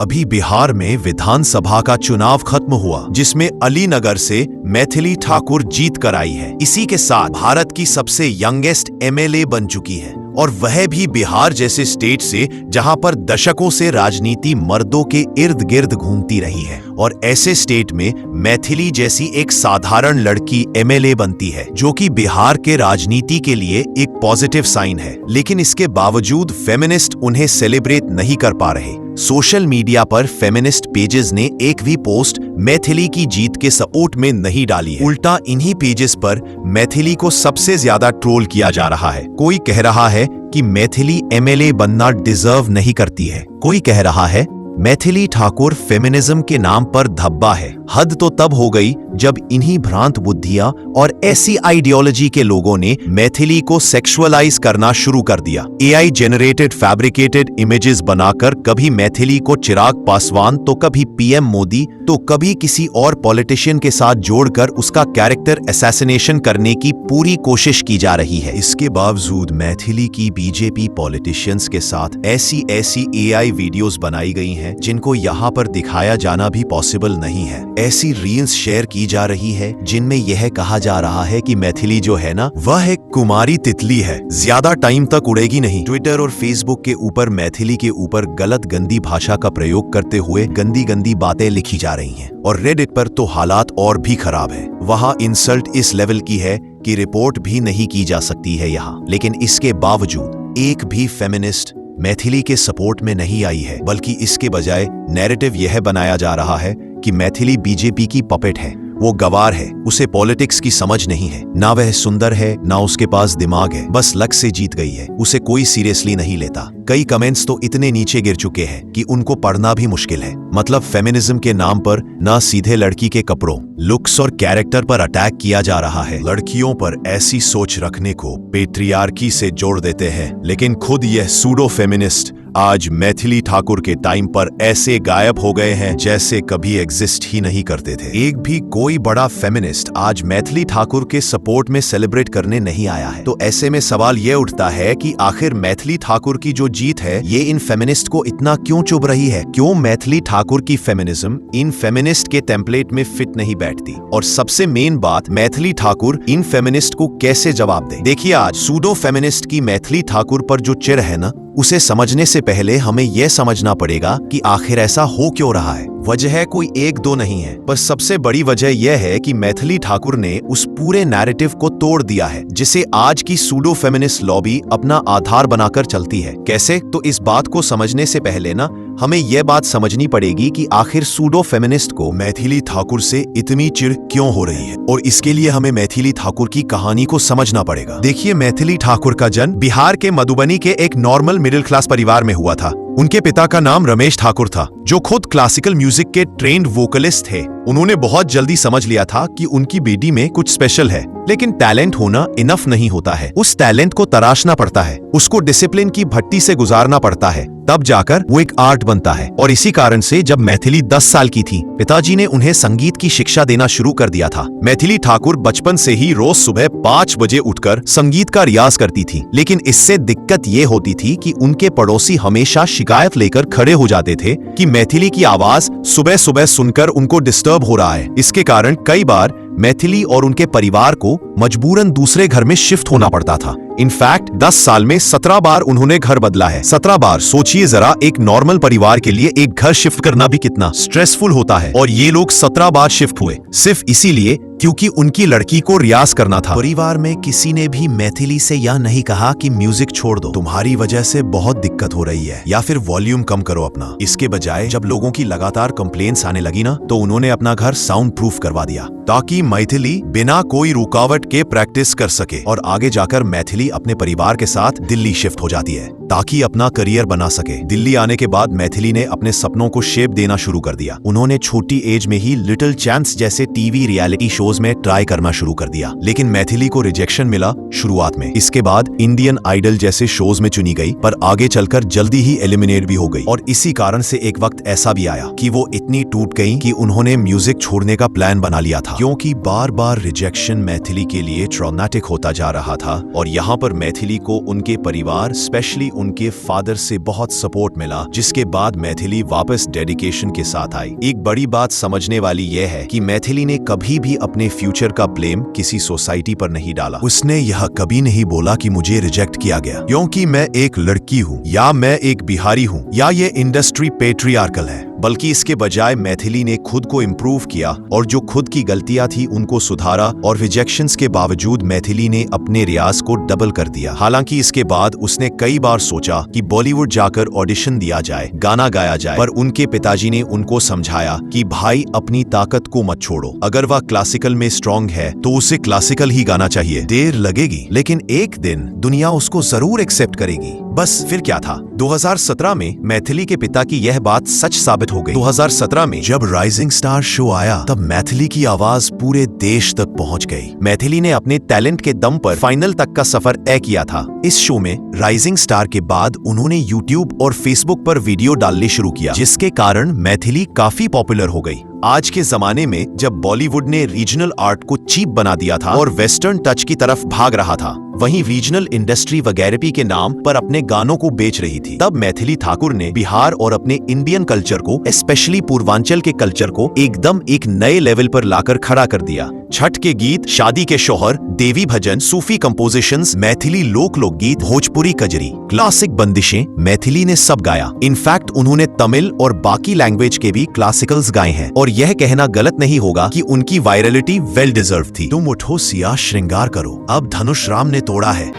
अभी बिहार में विधानसभा का चुनाव खत्म हुआ, जिसमें अलीनगर से मैथिली ठाकुर जीत कर आई है। इसी के साथ भारत की सबसे यंगेस्ट एमएलए बन चुकी है, और वह भी बिहार जैसे स्टेट से जहां पर दशकों से राजनीति मर्दों के इर्द गिर्द घूमती रही है। और ऐसे स्टेट में मैथिली जैसी एक साधारण लड़की एमएलए बनती है, जो कि बिहार के राजनीति के लिए एक पॉजिटिव साइन है। लेकिन इसके बावजूद फेमिनिस्ट उन्हें सेलिब्रेट नहीं कर पा रहे। सोशल मीडिया पर फेमिनिस्ट पेजेस ने एक भी पोस्ट मैथिली की जीत के सपोर्ट में नहीं डाली है। उल्टा इन्हीं पेजेस पर मैथिली को सबसे ज्यादा ट्रोल किया जा रहा है। कोई कह रहा है कि मैथिली एमएलए बनना डिजर्व नहीं करती है। कोई कह रहा है मैथिली ठाकुर फेमिनिज्म के नाम पर धब्बा है। हद तो तब हो गई जब इन्हीं भ्रांत बुद्धियां और ऐसी आइडियोलॉजी के लोगों ने मैथिली को सेक्सुअलाइज करना शुरू कर दिया। एआई जेनरेटेड फैब्रिकेटेड इमेजेस बनाकर कभी मैथिली को चिराग पासवान, तो कभी पीएम मोदी, तो कभी किसी और पॉलिटिशियन के साथ जोड़कर उसका कैरेक्टर असैसिनेशन करने की पूरी कोशिश की जा रही है। इसके बावजूद मैथिली की बीजेपी पॉलिटिशियंस के साथ ऐसी एआई वीडियोस बनाई गई हैं जिनको यहाँ पर दिखाया जाना भी पॉसिबल नहीं है। ऐसी रील्स शेयर की जा रही है जिनमें यह कहा जा रहा है कि मैथिली जो है ना, वह एक कुमारी तितली है, ज्यादा टाइम तक उड़ेगी नहीं। ट्विटर और फेसबुक के ऊपर मैथिली के ऊपर गलत गंदी भाषा का प्रयोग करते हुए गंदी गंदी बातें लिखी जा रही हैं। और रेडिट पर तो हालात और भी खराब है। वहां इंसल्ट इस लेवल की है कि रिपोर्ट भी नहीं की जा सकती है यहाँ। लेकिन इसके बावजूद एक भी फेमिनिस्ट मैथिली के सपोर्ट में नहीं आई है, बल्कि इसके बजाय नैरेटिव यह बनाया जा रहा है कि मैथिली बीजेपी की पपेट है, वो गवार है, उसे पॉलिटिक्स की समझ नहीं है, ना वह सुंदर है ना उसके पास दिमाग है, बस लक से जीत गई है, उसे कोई सीरियसली नहीं लेता। कई कमेंट्स तो इतने नीचे गिर चुके हैं कि उनको पढ़ना भी मुश्किल है। मतलब फेमिनिज्म के नाम पर ना सीधे लड़की के कपड़ों, लुक्स और कैरेक्टर पर अटैक किया जा रहा है, लड़कियों पर ऐसी सोच रखने को पेट्रियार्की से जोड़ देते हैं। लेकिन खुद यह सूडो फेमिनिस्ट आज मैथिली ठाकुर के टाइम पर ऐसे गायब हो गए हैं जैसे कभी एग्जिस्ट ही नहीं करते थे। एक भी कोई बड़ा फेमिनिस्ट आज मैथिली ठाकुर के सपोर्ट में सेलिब्रेट करने नहीं आया है। तो ऐसे में सवाल यह उठता है कि आखिर मैथिली ठाकुर की जो जीत है ये इन फेमिनिस्ट को इतना क्यों चुभ रही है? क्यों मैथिली ठाकुर की फेमिनिज्म इन फेमिनिस्ट के टेम्पलेट में फिट नहीं बैठती? और सबसे मेन बात, मैथिली ठाकुर इन फेमिनिस्ट को कैसे जवाब दे? देखिए, आज सूडो फेमिनिस्ट की मैथिली ठाकुर पर जो चिढ़ है ना, उसे समझने से पहले हमें यह समझना पड़ेगा कि आखिर ऐसा हो क्यों रहा है। वजह कोई एक दो नहीं है, बस सबसे बड़ी वजह यह है कि मैथिली ठाकुर ने उस पूरे नैरेटिव को तोड़ दिया है जिसे आज की सूडो फेमिनिस्ट लॉबी अपना आधार बनाकर चलती है। कैसे? तो इस बात को समझने से पहले ना हमें यह बात समझनी पड़ेगी कि आखिर सूडो फेमिनिस्ट को मैथिली ठाकुर से इतनी चिढ़ क्यों हो रही है, और इसके लिए हमें मैथिली ठाकुर की कहानी को समझना पड़ेगा। देखिए, मैथिली ठाकुर का जन्म बिहार के मधुबनी के एक नॉर्मल मिडिल क्लास परिवार में हुआ था। उनके पिता का नाम रमेश ठाकुर था, जो खुद क्लासिकल म्यूजिक के ट्रेंड वोकलिस्ट थे। उन्होंने बहुत जल्दी समझ लिया था कि उनकी बेटी में कुछ स्पेशल है, लेकिन टैलेंट होना इनफ नहीं होता है। उस टैलेंट को तराशना पड़ता है, उसको डिसिप्लिन की भट्टी से गुजारना पड़ता है, तब जाकर वो एक आर्ट बनता है। और इसी कारण से जब मैथिली 10 साल की थी, पिताजी ने उन्हें संगीत की शिक्षा देना शुरू कर दिया था। मैथिली ठाकुर बचपन से ही रोज सुबह 5 बजे उठकर संगीत का रियाज करती थी। लेकिन इससे दिक्कत ये होती थी कि उनके पड़ोसी हमेशा शिकायत लेकर खड़े हो जाते थे कि मैथिली की आवाज सुबह सुबह सुनकर उनको डिस्टर्ब हो रहा है। इसके कारण कई बार मैथिली और उनके परिवार को मजबूरन दूसरे घर में शिफ्ट होना पड़ता था। इनफैक्ट 10 साल में 17 बार उन्होंने घर बदला है। 17 बार, सोचिए जरा, एक नॉर्मल परिवार के लिए एक घर शिफ्ट करना भी कितना स्ट्रेसफुल होता है। और ये लोग 17 बार शिफ्ट हुए सिर्फ इसीलिए क्योंकि उनकी लड़की को रियाज करना था। परिवार में किसी ने भी मैथिली से यह नहीं कहा कि म्यूजिक छोड़ दो, तुम्हारी वजह से बहुत दिक्कत हो रही है, या फिर वॉल्यूम कम करो अपना। इसके बजाय जब लोगों की लगातार कंप्लेंट्स आने लगी ना, तो उन्होंने अपना घर साउंड प्रूफ करवा दिया ताकि मैथिली बिना कोई रुकावट के प्रैक्टिस कर सके। और आगे जाकर मैथिली अपने परिवार के साथ दिल्ली शिफ्ट हो जाती है ताकि अपना करियर बना सके। दिल्ली आने के बाद मैथिली ने अपने सपनों को शेप देना शुरू कर दिया। उन्होंने छोटी एज में ही लिटिल चांस जैसे टीवी रियलिटी शोज में ट्राई करना शुरू कर दिया, लेकिन मैथिली को रिजेक्शन मिला शुरुआत में। इसके बाद इंडियन आइडल जैसे शोज में चुनी गई, पर आगे चलकर जल्दी ही एलिमिनेट भी हो गई। और इसी कारण से एक वक्त ऐसा भी आया कि वो इतनी टूट गई कि उन्होंने म्यूजिक छोड़ने का प्लान बना लिया था, क्योंकि क्योंकि बार बार रिजेक्शन मैथिली के लिए ट्रॉमेटिक होता जा रहा था और यहाँ पर मैथिली को उनके परिवार स्पेशली उनके फादर से बहुत सपोर्ट मिला, जिसके बाद मैथिली वापस डेडिकेशन के साथ आई। एक बड़ी बात समझने वाली यह है कि मैथिली ने कभी भी अपने फ्यूचर का ब्लेम किसी सोसाइटी पर नहीं डाला। उसने यह कभी नहीं बोला कि मुझे रिजेक्ट किया गया क्योंकि मैं एक लड़की हूँ या मैं एक बिहारी हूँ या ये इंडस्ट्री पेट्रियार्कल है, बल्कि इसके बजाय मैथिली ने खुद को इम्प्रूव किया और जो खुद की गलतियां थी उनको सुधारा और रिजेक्शंस के बावजूद मैथिली ने अपने रियाज को डबल कर दिया। हालांकि इसके बाद उसने कई बार सोचा कि बॉलीवुड जाकर ऑडिशन दिया जाए, गाना गाया जाए, पर उनके पिताजी ने उनको समझाया कि भाई अपनी ताकत को मत छोड़ो, अगर वह क्लासिकल में स्ट्रॉन्ग है तो उसे क्लासिकल ही गाना चाहिए। देर लगेगी लेकिन एक दिन दुनिया उसको जरूर एक्सेप्ट करेगी। बस फिर क्या था, 2017 में मैथिली के पिता की यह बात सच साबित हो गई। 2017 में जब राइजिंग स्टार शो आया तब मैथिली की आवाज पूरे देश तक पहुंच गई। मैथिली ने अपने टैलेंट के दम पर फाइनल तक का सफर तय किया था। इस शो में राइजिंग स्टार के बाद उन्होंने यूट्यूब और फेसबुक पर वीडियो डालने शुरू किया, जिसके कारण मैथिली काफी पॉपुलर हो गई। आज के जमाने में जब बॉलीवुड ने रीजनल आर्ट को चीप बना दिया था और वेस्टर्न टच की तरफ भाग रहा था, वहीं रीजनल इंडस्ट्री वगैरह के नाम पर अपने गानों को बेच रही थी, तब मैथिली ठाकुर ने बिहार और अपने इंडियन कल्चर को, स्पेशली पूर्वांचल के कल्चर को एकदम एक नए लेवल पर लाकर खड़ा कर दिया। छठ के गीत, शादी के शौहर, देवी भजन, सूफी कंपोजिशंस, मैथिली लोकगीत, भोजपुरी कजरी, क्लासिक बंदिशें मैथिली ने सब गाया। इनफैक्ट उन्होंने तमिल और बाकी लैंग्वेज के भी क्लासिकल्स गाए हैं और यह कहना गलत नहीं होगा कि उनकी वायरलिटी वेल डिजर्व थी। तुम उठो सिया श्रृंगार करो, अब धनुष राम ने तोड़ा है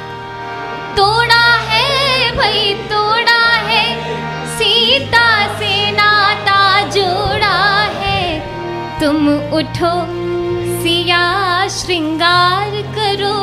भाई तोड़ा है, सीता से नाता जोड़ा है। तुम उठो सिया श्रृंगार करो,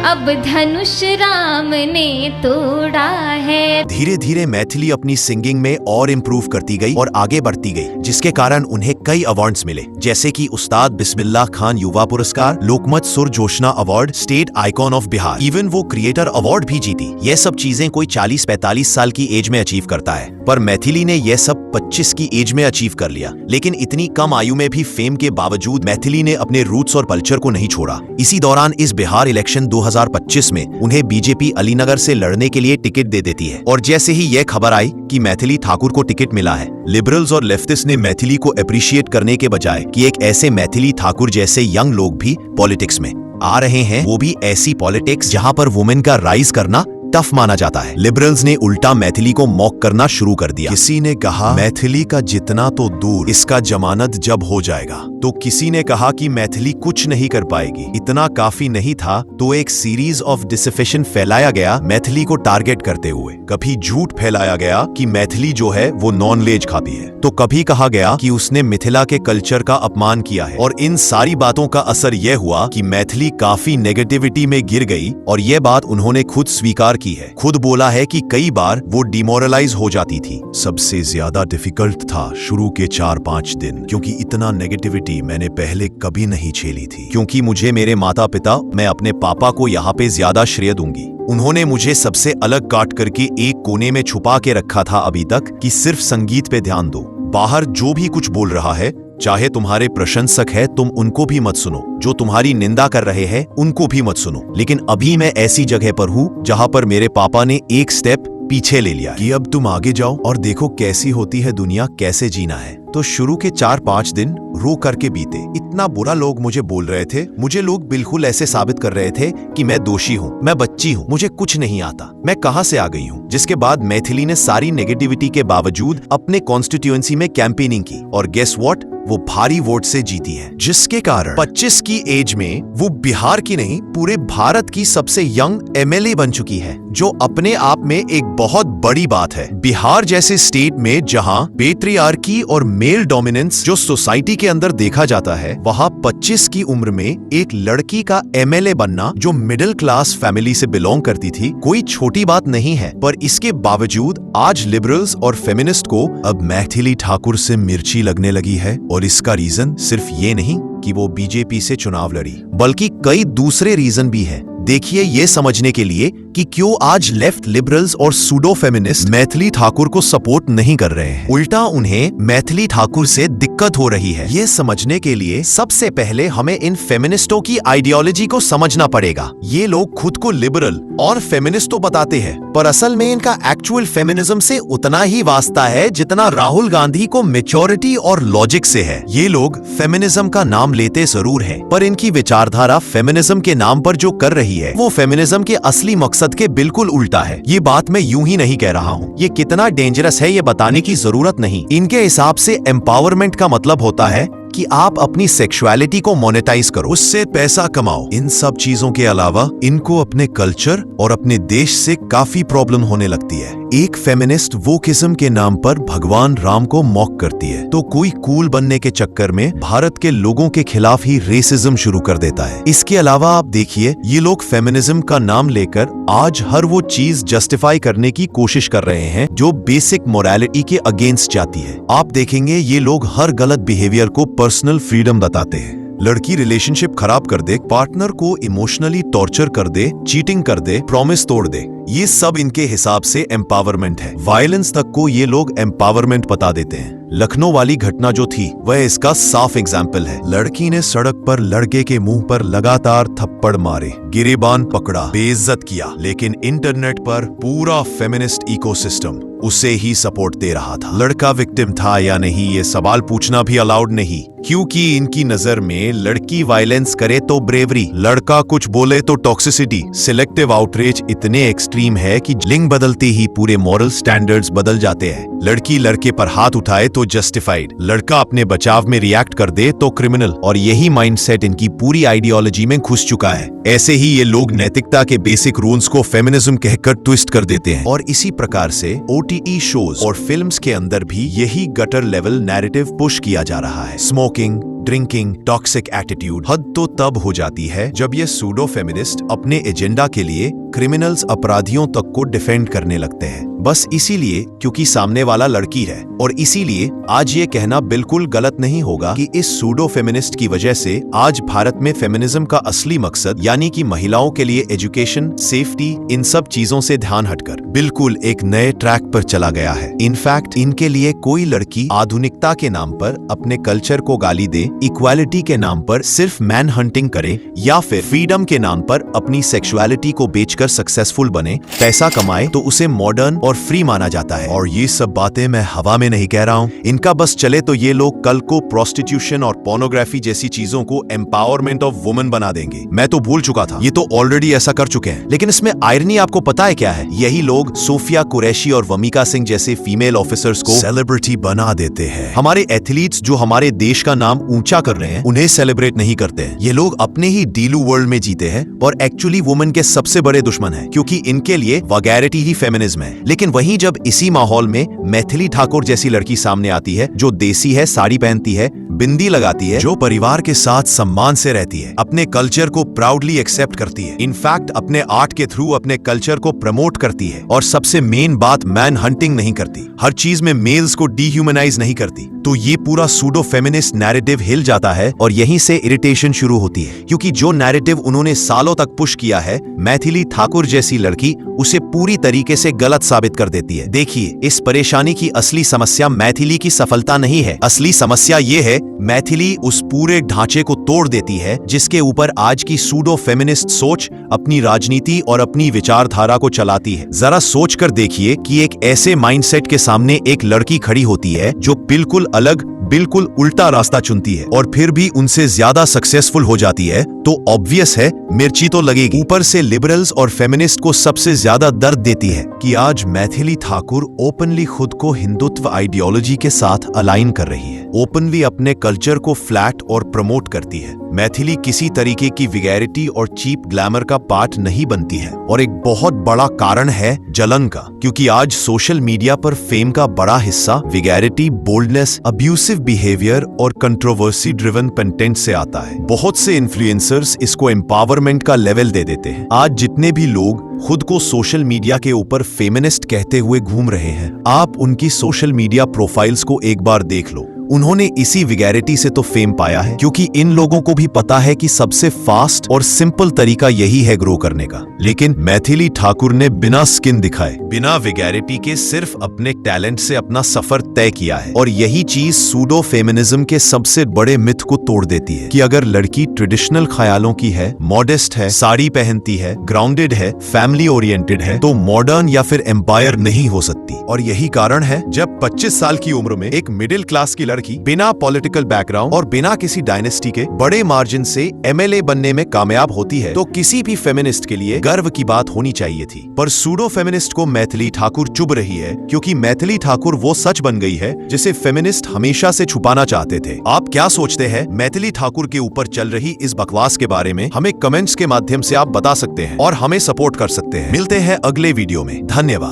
अब धनुष राम ने तोड़ा है। धीरे धीरे मैथिली अपनी सिंगिंग में और इम्प्रूव करती गई और आगे बढ़ती गई, जिसके कारण उन्हें कई अवार्ड्स मिले, जैसे कि उस्ताद बिस्मिल्लाह खान युवा पुरस्कार, लोकमत सुर Joshna award, state icon of Bihar, even वो क्रिएटर अवार्ड भी जीती। ये सब चीजें कोई 40-45 साल की एज में अचीव करता है, पर मैथिली ने यह सब 25 की एज में अचीव कर लिया। लेकिन इतनी कम आयु में भी फेम के बावजूद मैथिली ने अपने रूट्स और कल्चर को नहीं छोड़ा। इसी दौरान इस बिहार इलेक्शन 2025 में उन्हें बीजेपी अलीनगर से लड़ने के लिए टिकट दे देती है और जैसे ही यह खबर आई कि मैथिली ठाकुर को टिकट मिला है, लिबरल्स और लेफ्टिस्ट ने मैथिली को अप्रिशिएट करने के बजाय कि एक ऐसे मैथिली ठाकुर जैसे यंग लोग भी पॉलिटिक्स में आ रहे हैं, वो भी ऐसी पॉलिटिक्स जहां पर वुमेन का राइज करना टफ माना जाता है, लिबरल्स ने उल्टा मैथिली को मॉक करना शुरू कर दिया। किसी ने कहा मैथिली का जितना तो दूर, इसका जमानत जब हो जाएगा, तो किसी ने कहा कि मैथिली कुछ नहीं कर पाएगी। इतना काफी नहीं था तो एक सीरीज ऑफ डिसफेशन फैलाया गया मैथिली को टारगेट करते हुए। कभी झूठ फैलाया गया कि मैथिली जो है वो नॉन वेज खाती है, तो कभी कहा गया कि उसने मिथिला के कल्चर का अपमान किया है। और इन सारी बातों का असर यह हुआ कि मैथिली काफी नेगेटिविटी में गिर गई और यह बात उन्होंने खुद स्वीकार की है। खुद बोला है कि कई बार वो डिमोरलाइज हो जाती थी। सबसे ज्यादा डिफिकल्ट था शुरू के 4-5 दिन, क्योंकि इतना नेगेटिविटी मैंने पहले कभी नहीं झेली थी। क्योंकि मुझे मेरे माता पिता, मैं अपने पापा को यहाँ पे ज्यादा श्रेय दूंगी। उन्होंने मुझे सबसे अलग काट करके एक कोने में छुपा के रखा था अभी तक कि सिर्फ संगीत पे ध्यान दो। बाहर जो भी कुछ बोल रहा है, चाहे तुम्हारे प्रशंसक है, तुम उनको भी मत सुनो, जो तुम्हारी निंदा कर रहे हैं उनको भी मत सुनो। लेकिन अभी मैं ऐसी जगह पर हूँ जहाँ पर मेरे पापा ने एक स्टेप पीछे ले लिया कि अब तुम आगे जाओ और देखो कैसी होती है दुनिया, कैसे जीना है। तो शुरू के 4-5 दिन रो करके बीते। इतना बुरा लोग मुझे बोल रहे थे, मुझे लोग बिल्कुल ऐसे साबित कर रहे थे कि मैं दोषी हूँ, मैं बच्ची हूँ, मुझे कुछ नहीं आता, मैं कहाँ से आ गई हूँ। जिसके बाद मैथिली ने सारी नेगेटिविटी के बावजूद अपने कॉन्स्टिट्यूएंसी में कैंपेनिंग की और गेस व्हाट, वो भारी वोट से जीती है, जिसके कारण 25 की एज में वो बिहार की नहीं पूरे भारत की सबसे यंग एमएलए बन चुकी है, जो अपने आप में एक बहुत बड़ी बात है। बिहार जैसे स्टेट में जहां पेट्रियार्की और मेल डोमिनेंस जो सोसाइटी के अंदर देखा जाता है, वहां 25 की उम्र में एक लड़की का एमएलए बनना जो मिडिल क्लास फैमिली से बिलोंग करती थी, कोई छोटी बात नहीं है। पर इसके बावजूद आज लिबरल्स और फेमिनिस्ट को अब मैथिली ठाकुर से मिर्ची लगने लगी है। और इसका रीजन सिर्फ ये नहीं कि वो बीजेपी से चुनाव लड़ी, बल्कि कई दूसरे रीजन भी हैं, देखिए ये समझने के लिए कि क्यों आज लेफ्ट लिबरल्स और सूडो फेमिनिस्ट मैथिली ठाकुर को सपोर्ट नहीं कर रहे हैं, उल्टा उन्हें मैथिली ठाकुर से दिक्कत हो रही है। ये समझने के लिए सबसे पहले हमें इन फेमिनिस्टों की आइडियोलॉजी को समझना पड़ेगा। ये लोग खुद को लिबरल और फेमिनिस्ट तो बताते हैं, पर असल में इनका एक्चुअल फेमिनिज्म से उतना ही वास्ता है जितना राहुल गांधी को मैच्योरिटी और लॉजिक से है। ये लोग फेमिनिज्म का नाम लेते जरूर हैं, पर इनकी विचारधारा फेमिनिज्म के नाम पर जो कर रही है वो फेमिनिज्म के असली मकसद के बिल्कुल उल्टा है। ये बात मैं यूं ही नहीं कह रहा हूँ, ये कितना डेंजरस है ये बताने की जरूरत नहीं। इनके हिसाब से एम्पावरमेंट का मतलब होता है कि आप अपनी सेक्सुअलिटी को मोनेटाइज करो, उससे पैसा कमाओ। इन सब चीजों के अलावा इनको अपने कल्चर और अपने देश से काफी प्रॉब्लम होने लगती है। एक फेमिनिस्ट वोकिज्म के नाम पर भगवान राम को मॉक करती है, तो कोई कूल बनने के चक्कर में भारत के लोगों के खिलाफ ही रेसिज्म शुरू कर देता है। इसके अलावा आप देखिए, ये लोग फेमिनिज्म का नाम लेकर आज हर वो चीज जस्टिफाई करने की कोशिश कर रहे हैं जो बेसिक मोरालिटी के अगेंस्ट जाती है। आप देखेंगे ये लोग हर गलत बिहेवियर को पर्सनल फ्रीडम बताते हैं। लड़की रिलेशनशिप खराब कर दे, पार्टनर को इमोशनली टॉर्चर कर दे, चीटिंग कर दे, प्रॉमिस तोड़ दे, ये सब इनके हिसाब से एम्पावरमेंट है। वायलेंस तक को ये लोग एम्पावरमेंट बता देते हैं। लखनऊ वाली घटना जो थी वह इसका साफ एग्जाम्पल है। लड़की ने सड़क पर लड़के के मुंह पर लगातार थप्पड़ मारे, गिरेबान पकड़ा, बेइज्जत किया, लेकिन इंटरनेट पर पूरा फेमिनिस्ट इकोसिस्टम उसे ही सपोर्ट दे रहा था। लड़का विक्टिम था या नहीं ये सवाल पूछना भी अलाउड नहीं, क्योंकि इनकी नजर में लड़की वायलेंस करे तो ब्रेवरी, लड़का कुछ बोले तो टॉक्सिसिटी। सिलेक्टिव आउटरीच इतने एक्सट्रीम है कि लिंग बदलते ही पूरे मॉरल स्टैंडर्ड्स बदल जाते हैं। लड़की लड़के पर हाथ उठाए तो जस्टिफाइड, लड़का अपने बचाव में रिएक्ट कर दे तो क्रिमिनल। और यही माइंडसेट इनकी पूरी आइडियोलॉजी में घुस चुका है। ऐसे ही ये लोग नैतिकता के बेसिक रूल्स को फेमिनिज्म कहकर ट्विस्ट कर देते हैं। और इसी प्रकार से OTT शोज और फिल्म्स के अंदर भी यही गटर लेवल नैरेटिव पुश किया जा रहा है। Smoking, drinking, toxic attitude. हद तो तब हो जाती है जब ये सूडो फेमिनिस्ट अपने एजेंडा के लिए क्रिमिनल्स, अपराधियों तक को डिफेंड करने लगते हैं, बस इसीलिए क्योंकि सामने वाला लड़की है। और इसीलिए आज ये कहना बिल्कुल गलत नहीं होगा कि इस सूडो फेमिनिस्ट की वजह से आज भारत में फेमिनिज्म का असली मकसद यानी कि महिलाओं के लिए एजुकेशन, सेफ्टी, इन सब चीजों से ध्यान हटकर बिल्कुल एक नए ट्रैक पर चला गया है। इनफैक्ट इनके लिए कोई लड़की आधुनिकता के नाम पर अपने कल्चर को गाली दे, इक्वालिटी के नाम पर सिर्फ मैन हंटिंग करे, या फिर फ्रीडम के नाम पर अपनी सेक्सुअलिटी को बेचकर सक्सेसफुल बने, पैसा कमाए, तो उसे मॉडर्न और फ्री माना जाता है। और ये सब बातें मैं हवा में नहीं कह रहा हूँ, इनका बस चले तो ये लोग कल को प्रोस्टिट्यूशन और पोर्नोग्राफी जैसी चीजों को एम्पावरमेंट ऑफ वुमेन बना देंगे। मैं तो भूल चुका था, ये तो ऑलरेडी ऐसा कर चुके हैं। लेकिन इसमें आयरनी आपको पता है क्या है? यही लोग सोफिया कुरैशी और वमिका सिंह जैसे फीमेल ऑफिसर्स को सेलिब्रिटी बना देते हैं। हमारे एथलीट्स जो हमारे देश का नाम ऊंचा कर रहे हैं उन्हें सेलिब्रेट नहीं करते हैं। ये लोग अपने ही डीलू वर्ल्ड में जीते हैं और एक्चुअली वुमेन के सबसे बड़े दुश्मन है, क्योंकि इनके लिए वगैरिटी ही फेमिनिज्म है। लेकिन वहीं जब इसी माहौल में मैथिली ठाकुर जैसी लड़की सामने आती है जो देसी है, साड़ी पहनती है, बिंदी लगाती है, जो परिवार के साथ सम्मान से रहती है, अपने कल्चर को प्राउडली एक्सेप्ट करती है, इनफैक्ट अपने आर्ट के थ्रू अपने कल्चर को प्रमोट करती है, और सबसे मेन बात मैन हंटिंग नहीं करती, हर चीज में मेल्स को डीह्यूमनाइज नहीं करती, तो ये पूरा सूडो फेमिनिस्ट नैरेटिव हिल जाता है। और यहीं से इरिटेशन शुरू होती है, क्योंकि जो नैरेटिव उन्होंने सालों तक पुश किया है, मैथिली ठाकुर जैसी लड़की उसे पूरी तरीके से गलत साबित कर देती है। देखिए, इस परेशानी की असली समस्या मैथिली की सफलता नहीं है, असली समस्या ये है मैथिली उस पूरे ढांचे को तोड़ देती है जिसके ऊपर आज की सूडो फेमिनिस्ट सोच अपनी राजनीति और अपनी विचारधारा को चलाती है। जरा सोच कर देखिए कि एक ऐसे माइंडसेट के सामने एक लड़की खड़ी होती है जो बिल्कुल अलग, बिल्कुल उल्टा रास्ता चुनती है और फिर भी उनसे ज्यादा सक्सेसफुल हो जाती है, तो ऑब्वियस है मिर्ची तो लगेगी। ऊपर से लिबरल्स और फेमिनिस्ट को सबसे ज्यादा दर्द देती है कि आज मैथिली ठाकुर ओपनली खुद को हिंदुत्व आइडियोलॉजी के साथ अलाइन कर रही है, ओपनली अपने कल्चर को फ्लैट और प्रमोट करती है। मैथिली किसी तरीके की विगैरिटी और चीप ग्लैमर का पार्ट नहीं बनती है, और एक बहुत बड़ा कारण है जलन का, क्योंकि आज सोशल मीडिया पर फेम का बड़ा हिस्सा विगैरिटी, बोल्डनेस, अब्यूसिव बिहेवियर और कंट्रोवर्सी ड्रिवन कंटेंट से आता है। बहुत से इन्फ्लुएंसर्स इसको एम्पावरमेंट का लेवल दे देते हैं। आज जितने भी लोग खुद को सोशल मीडिया के ऊपर फेमिनिस्ट कहते हुए घूम रहे हैं, आप उनकी सोशल मीडिया प्रोफाइल्स को एक बार देख लो। उन्होंने इसी विगैरिटी से तो फेम पाया है, क्योंकि इन लोगों को भी पता है कि सबसे फास्ट और सिंपल तरीका यही है ग्रो करने का। लेकिन मैथिली ठाकुर ने बिना स्किन दिखाए, बिना विगैरिटी के सिर्फ अपने टैलेंट से अपना सफर तय किया है। और यही चीज सूडो फेमिनिज्म के सबसे बड़े मिथ को तोड़ देती है कि अगर लड़की ट्रेडिशनल ख्यालों की है, मॉडेस्ट है, साड़ी पहनती है, ग्राउंडेड है, फैमिली ओरिएंटेड है, तो मॉडर्न या फिर एम्पायर नहीं हो सकती। और यही कारण है जब 25 साल की उम्र में एक मिडिल क्लास की लड़की बिना पॉलिटिकल बैकग्राउंड और बिना किसी डायनेस्टी के बड़े मार्जिन से एमएलए बनने में कामयाब होती है, तो किसी भी फेमिनिस्ट के लिए गर्व की बात होनी चाहिए थी। पर सूडो फेमिनिस्ट को मैथिली ठाकुर चुभ रही है, क्योंकि मैथिली ठाकुर वो सच बन गई है जिसे फेमिनिस्ट हमेशा से छुपाना चाहते थे। आप क्या सोचते हैं मैथिली ठाकुर के ऊपर चल रही इस बकवास के बारे में? हमें कमेंट्स के माध्यम से आप बता सकते हैं और हमें सपोर्ट कर सकते हैं। मिलते हैं अगले वीडियो में। धन्यवाद।